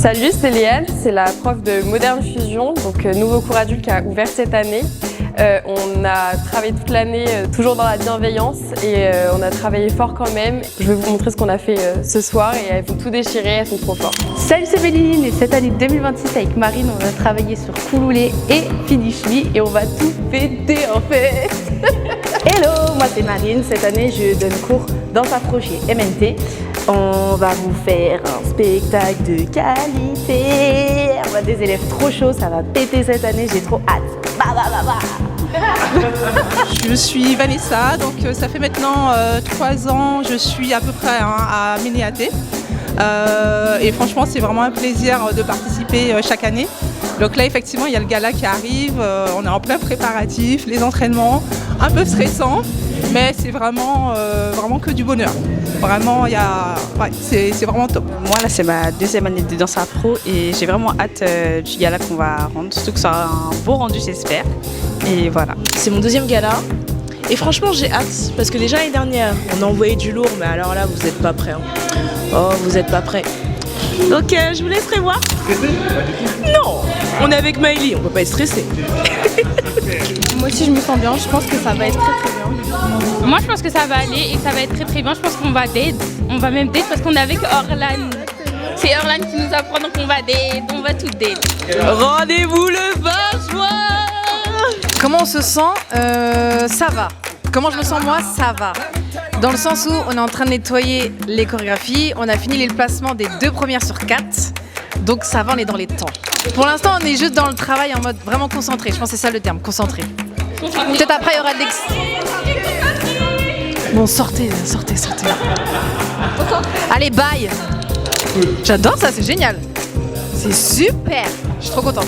Salut, c'est Léane, c'est la prof de Moderne Fusion, donc nouveau cours adulte qui a ouvert cette année. On a travaillé toute l'année toujours dans la bienveillance et on a travaillé fort quand même. Je vais vous montrer ce qu'on a fait ce soir et elles vont tout déchirer, elles sont trop fortes. Salut, c'est Béline et cette année 2026 avec Marine, on va travailler sur Couloulé et Finish Me et on va tout péter en fait. Hello, moi c'est Marine, cette année je donne cours dans un projet MNT. On va vous faire un spectacle de qualité. On a des élèves trop chauds, ça va péter cette année, j'ai trop hâte. Je suis Vanessa, donc ça fait maintenant 3 ans, je suis à peu près à Ménéaté. Et franchement, c'est vraiment un plaisir de participer chaque année. Donc là, effectivement, il y a le gala qui arrive, on est en plein préparatif, les entraînements, un peu stressants, mais c'est vraiment que du bonheur. Vraiment, c'est vraiment top. Moi, là, c'est ma 2e année de danse afro et j'ai vraiment hâte du gala qu'on va rendre, surtout que ça a un beau rendu, j'espère. Et voilà. C'est mon 2e gala et franchement, j'ai hâte parce que déjà l'année dernière, on a envoyé du lourd, mais alors là, vous n'êtes pas prêts. Hein. Oh, vous n'êtes pas prêts. Donc, je vous laisserai voir. Stressé? Non, on est avec Maëlie, on peut pas être stressé. Moi aussi je me sens bien, je pense que ça va être très bien. Moi je pense que ça va aller et que ça va être très bien. Je pense qu'on va date, on va même date parce qu'on est avec Orlan. C'est Orlan qui nous apprend, donc on va date, on va tout date. Rendez-vous le 20 juin. Comment on se sent? Ça va. Comment je me sens moi? Ça va. Dans le sens où on est en train de nettoyer les chorégraphies, on a fini les placements des 2 premières sur 4, donc ça va, on est dans les temps. Pour l'instant, on est juste dans le travail en mode vraiment concentré, je pense que c'est ça le terme, concentré. Peut-être après, il y aura de l'ex... Bon, sortez. Allez, bye. J'adore ça, c'est génial. C'est super. Je suis trop contente.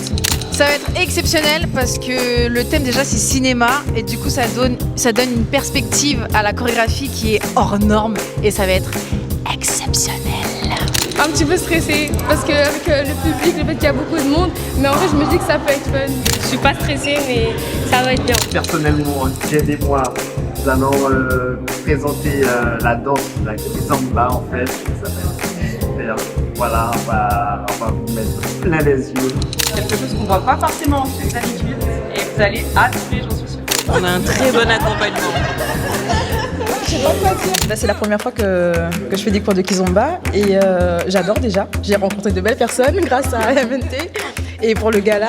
Ça va être exceptionnel parce que le thème déjà c'est cinéma et du coup ça donne une perspective à la chorégraphie qui est hors norme et ça va être exceptionnel. Un petit peu stressée parce qu'avec le public, le fait qu'il y a beaucoup de monde, mais en vrai je me dis que ça peut être fun. Je suis pas stressée mais ça va être bien. Personnellement, Jen et moi, nous allons présenter la danse, la Kizomba en fait. Ça va être super. Voilà, on va vous mettre plein les yeux. Quelque chose qu'on ne voit pas forcément chez d'habitude et vous allez adorer, j'en suis sûre. On a un très bon accompagnement. Là, c'est la première fois que je fais des cours de Kizomba et j'adore déjà. J'ai rencontré de belles personnes grâce à MNT et pour le gala,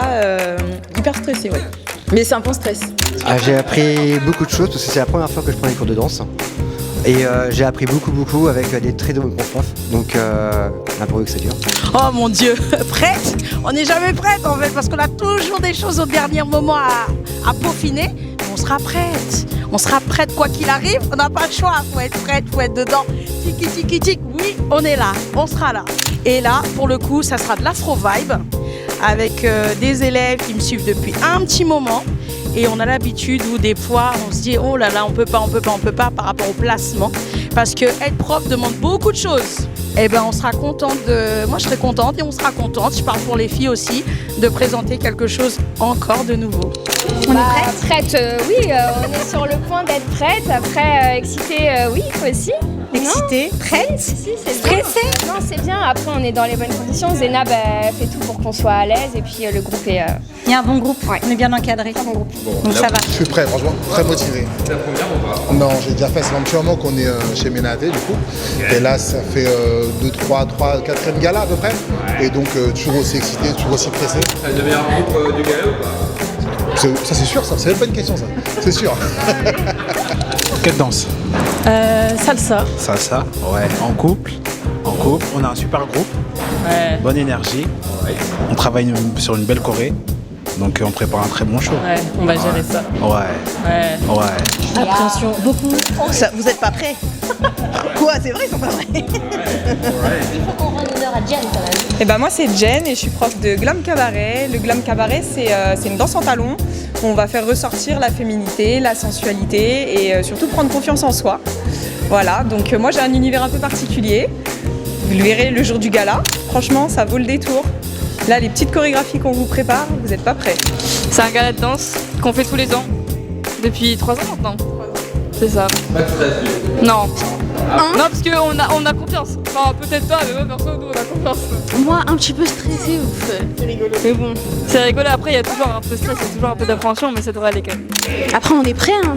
hyper stressé, ouais. Mais c'est un bon stress. J'ai appris beaucoup de choses parce que c'est la première fois que je prends des cours de danse. Et j'ai appris beaucoup avec des très bons profs, donc pour eux que c'est dur. Oh mon Dieu, prête? On n'est jamais prête en fait parce qu'on a toujours des choses au dernier moment à peaufiner. On sera prête quoi qu'il arrive, on n'a pas le choix, faut être prête, faut être dedans. Tic, oui, on est là, on sera là. Et là, pour le coup, ça sera de l'afro vibe avec des élèves qui me suivent depuis un petit moment. Et on a l'habitude où des fois on se dit oh là là on peut pas par rapport au placement parce que être prof demande beaucoup de choses. Et ben on sera contente moi je serai contente et on sera contente, je parle pour les filles aussi, de présenter quelque chose encore de nouveau. On est prête? Oui, on est sur le point d'être prête. Après excitée, oui aussi. Excitée, prête, Si, c'est stressée. Non, c'est bien. Après, on est dans les bonnes conditions. Zénab fait tout pour qu'on soit à l'aise et puis le groupe est. Il y a un bon groupe, on est bien encadré. Un bon groupe. Donc ça va. Je suis prêt, franchement, très motivé. C'est la première ou pas? Non, j'ai déjà fait, ça fait un petit moment qu'on est chez Ménaté du coup. Et là, ça fait 4e gala à peu près. Et donc, toujours aussi excité, toujours aussi pressé. C'est le meilleur groupe du gala ou pas? Ça, c'est sûr, ça. C'est même pas une question, ça. C'est sûr. Quelle danse? Salsa. Salsa, ouais. En couple, on a un super groupe, bonne énergie, on travaille sur une belle choré, donc on prépare un très bon show. Ouais, on va gérer ça. Ouais. Appréhension, beaucoup. Oh, ça, vous êtes pas prêts? Quoi? C'est vrai, ils sont pas prêts. Il faut qu'on rende honneur à Jen quand même. Et ben moi c'est Jen et je suis prof de Glam Cabaret. Le Glam Cabaret c'est une danse en talons où on va faire ressortir la féminité, la sensualité et surtout prendre confiance en soi. Voilà, donc moi j'ai un univers un peu particulier. Vous le verrez le jour du gala. Franchement, ça vaut le détour. Là, les petites chorégraphies qu'on vous prépare, vous n'êtes pas prêts. C'est un gala de danse qu'on fait tous les ans, depuis 3 ans maintenant. C'est ça. Pas de stress. Non, Non, parce qu'on a confiance. Enfin, peut-être pas, mais moi, perso, nous, on a confiance. Moi, un petit peu stressée, ouf. C'est rigolo. Mais bon, c'est rigolo. Après, il y a toujours un peu de stress, il y a toujours un peu d'appréhension, mais ça devrait aller quand même. Après, on est prêts, hein.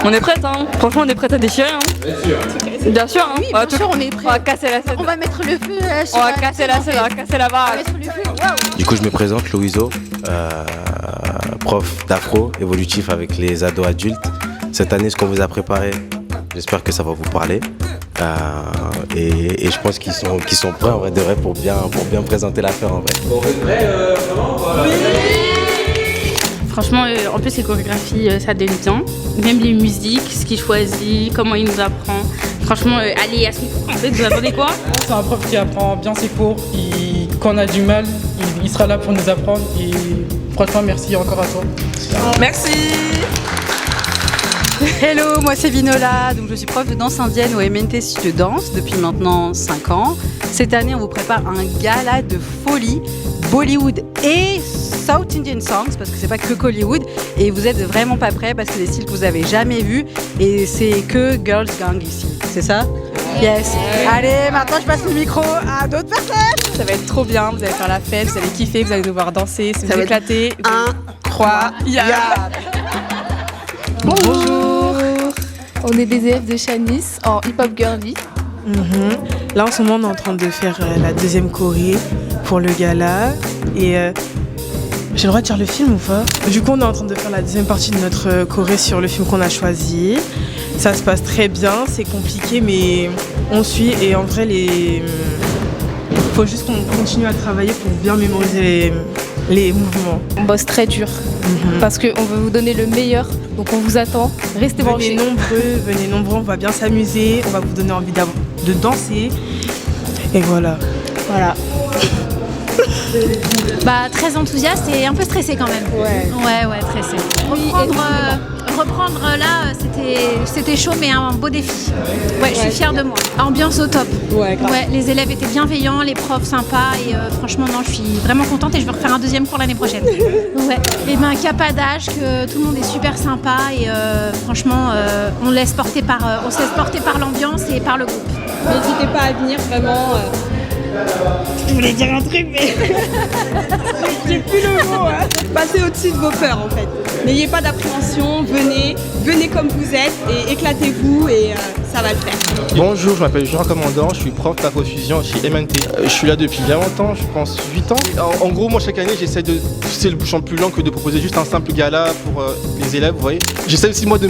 On est prête, hein. Franchement, on est prête à déchirer, hein. Bien sûr, hein. Oui, bien sûr, on est prêts. On va casser la scène. On va mettre le feu On va casser la scène, on va casser la baraque. Du coup, je me présente, Louiso, prof d'afro évolutif avec les ados adultes. Cette année, ce qu'on vous a préparé, j'espère que ça va vous parler. Et je pense qu'ils sont prêts en vrai de vrai pour bien présenter l'affaire en vrai. Bon, vous êtes prêts Oui. Franchement, en plus les chorégraphies, ça donne bien. Même les musiques, ce qu'il choisit, comment il nous apprend. Franchement, allez à son cours en fait, vous attendez quoi? C'est un prof qui apprend bien ses cours. Quand on a du mal, il sera là pour nous apprendre. Et franchement, merci encore à toi. Merci. Hello, moi c'est Vinola, donc je suis prof de danse indienne au MNT Studio Danse depuis maintenant 5 ans. Cette année, on vous prépare un gala de folie, Bollywood et South Indian Songs, parce que c'est pas que Hollywood, et vous êtes vraiment pas prêts parce que c'est des styles que vous avez jamais vus, et c'est que Girls Gang ici, c'est ça? Yes. Allez, maintenant je passe le micro à d'autres personnes. Ça va être trop bien, vous allez faire la fête, vous allez kiffer, vous allez nous voir danser, ça va éclater. Incroyable. Bonjour. On est des élèves de Shanice en hip-hop girly. Là en ce moment on est en train de faire la deuxième choré pour le gala et j'ai le droit de dire le film ou pas? Du coup on est en train de faire la deuxième partie de notre choré sur le film qu'on a choisi. Ça se passe très bien, c'est compliqué mais on suit et en vrai faut juste qu'on continue à travailler pour bien mémoriser les mouvements. On bosse très dur parce qu'on veut vous donner le meilleur, donc on vous attend. Restez branchés. Venez nombreux, on va bien s'amuser, on va vous donner envie de danser et voilà. Très enthousiaste et un peu stressé quand même. Ouais, stressé. Reprendre là, c'était chaud mais un beau défi. Ouais, je suis fière de moi. Ambiance au top. Ouais, les élèves étaient bienveillants, les profs sympas et franchement non, je suis vraiment contente et je vais refaire un deuxième cours l'année prochaine. Ouais. Et ben qu'il n'y a pas d'âge, que tout le monde est super sympa et franchement on se laisse porter par l'ambiance et par le groupe. N'hésitez pas à venir vraiment. Je voulais dire un truc mais j'ai plus le mot. Passez au-dessus de vos peurs en fait. N'ayez pas d'appréhension, venez comme vous êtes et éclatez-vous et ça va le faire. Bonjour, je m'appelle Jean Commandant, je suis prof d'afrofusion chez MNT. Je suis là depuis bien longtemps, je pense 8 ans. En gros, moi chaque année j'essaie de pousser le bouchon plus lent que de proposer juste un simple gala pour les élèves, vous voyez. J'essaie aussi moi de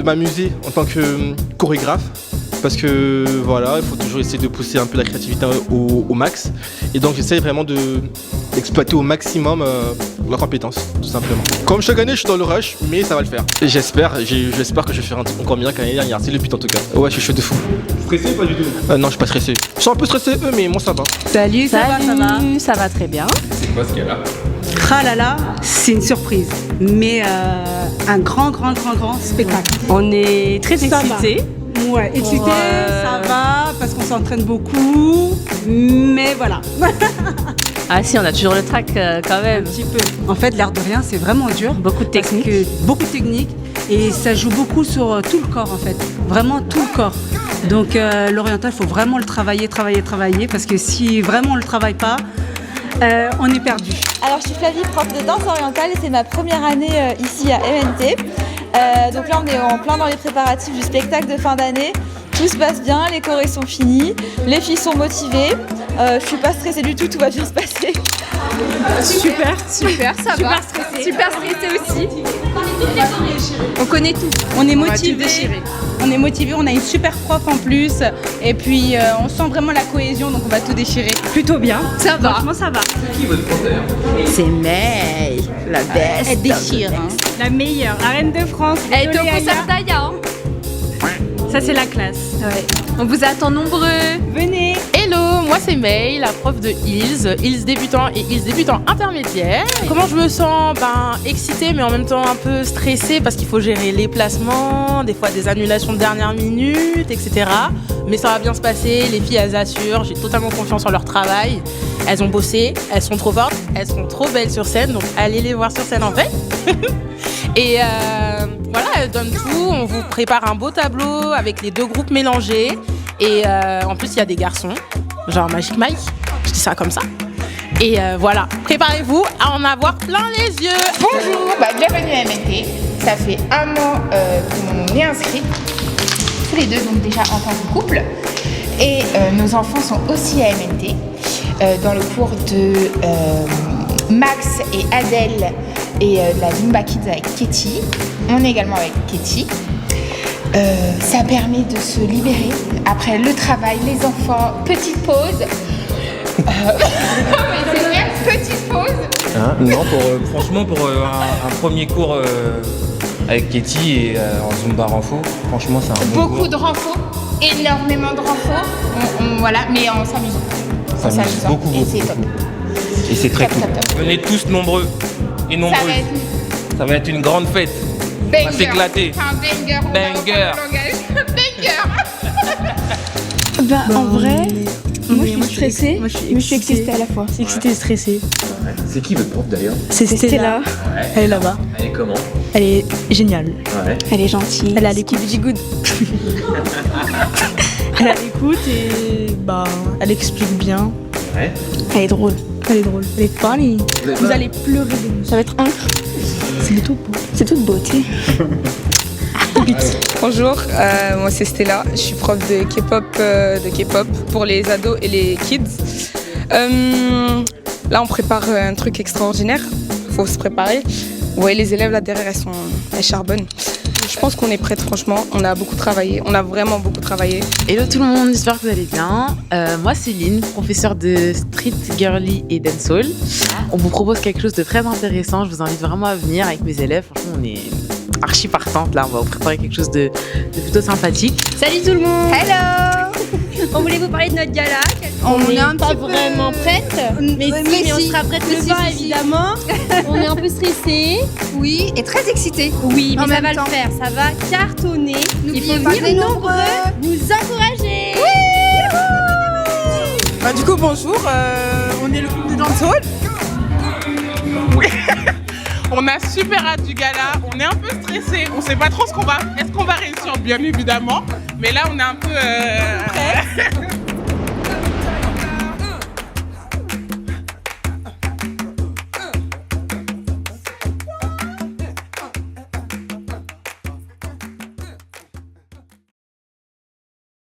m'amuser en tant que chorégraphe. Parce que voilà, il faut toujours essayer de pousser un peu la créativité au max. Et donc j'essaie vraiment d'exploiter au maximum leurs compétences, tout simplement. Comme chaque année, je suis dans le rush, mais ça va le faire. Et j'espère que je vais faire un truc encore bien qu'à l'année dernière. C'est le but en tout cas. Ouais, je suis chaud de fou. Stressé ou pas du tout? Non, je suis pas stressé. Je suis un peu stressé eux, mais moi ça va. Salut, ça va très bien. C'est quoi ce gala? Ah là là, c'est une surprise, mais un grand spectacle. On est très excités. Ouais, excité, ça va, parce qu'on s'entraîne beaucoup, mais voilà. Ah si, on a toujours le track quand même. Un petit peu. En fait, l'air de rien, c'est vraiment dur. Beaucoup de technique. Beaucoup de technique, et ça joue beaucoup sur tout le corps en fait, vraiment tout le corps. Donc l'oriental, il faut vraiment le travailler, parce que si vraiment on le travaille pas, on est perdu. Alors je suis Flavie, prof de danse orientale et c'est ma première année ici à MNT. Donc là on est en plein dans les préparatifs du spectacle de fin d'année. Tout se passe bien, les chorés sont finis, les filles sont motivées. Je suis pas stressée du tout va bien se passer. Super, ça va. Super stressée aussi. On connaît tout. On est motivés. On est motivés, on a une super prof en plus. Et puis on sent vraiment la cohésion, donc on va tout déchirer. Plutôt bien. Ça va. Franchement, ça va. C'est qui votre prof d'ailleurs? C'est May, la best. Elle déchire. La meilleure, la reine de France. Elle était au concert d'Aya. Ça c'est la classe. Ouais. On vous attend nombreux. Venez. Hello, moi c'est May, la prof de Hills débutant et Hills débutant intermédiaire. Comment je me sens? Excitée mais en même temps un peu stressée parce qu'il faut gérer les placements, des fois des annulations de dernière minute, etc. Mais ça va bien se passer, les filles elles assurent, j'ai totalement confiance en leur travail. Elles ont bossé, elles sont trop fortes, elles sont trop belles sur scène, donc allez les voir sur scène en fait. Et voilà, elle donne tout. On vous prépare un beau tableau avec les 2 groupes mélangés. Et en plus, il y a des garçons, genre Magic Mike. Je dis ça comme ça. Et voilà, préparez-vous à en avoir plein les yeux. Bonjour, bienvenue à MNT. Ça fait 1 an qu'on est inscrits, tous les deux, donc déjà en tant que couple. Et nos enfants sont aussi à MNT, dans le cours de Max et Adèle et de la Zumba Kids avec Katie. On est également avec Katie. Ça permet de se libérer après le travail, les enfants, petite pause. Mais c'est vrai, petite pause. Non, franchement, pour un premier cours avec Katie et en Zumba Renfo, franchement, c'est un bon cours. Beaucoup de renfo, énormément de renfo, voilà, mais en s'amusant. Ça s'amuse beaucoup, et c'est top. Et c'est très cool. Top. Venez tous nombreux et nombreuses. Ça va être une grande fête. On va s'éclater. Un banger. Banger. En vrai, moi je suis stressée, mais je suis excitée à la fois. Excitée et stressée. C'est qui votre prof d'ailleurs? C'est Stella. Ouais. Elle est là-bas. Elle est comment? Elle est géniale. Ouais. Elle est gentille. Elle a l'écoute. Elle a l'écoute et elle explique bien. Ouais. Elle est drôle. Elle est funny. Vous allez pleurer. Ça va être incroyable. C'est toute beauté. Bonjour, moi c'est Stella, je suis prof de K-pop pour les ados et les kids. Là on prépare un truc extraordinaire, faut se préparer. Ouais, les élèves là derrière elles charbonnent. Je pense qu'on est prêtes, franchement, on a beaucoup travaillé, on a vraiment beaucoup travaillé. Hello tout le monde, j'espère que vous allez bien. Moi c'est Lynn, professeure de street girly et dancehall. On vous propose quelque chose de très intéressant, je vous invite vraiment à venir avec mes élèves. Franchement on est archi partante là, on va vous préparer quelque chose de plutôt sympathique. Salut tout le monde. Hello. On voulait vous parler de notre gala. On est un pas petit peu vraiment prête, mais on sera prête le soir évidemment. On est un peu stressés. Oui, et très excité. Oui, mais En ça même va temps. le faire, ça va cartonner. Il N'oubliez faut pas venir d'être nombreux, nous encourager. Du coup, bonjour, on est le groupe de dancehall. Oui. On a super hâte du gala, on est un peu stressé, on sait pas trop est-ce qu'on va réussir bien évidemment, mais là on est un peu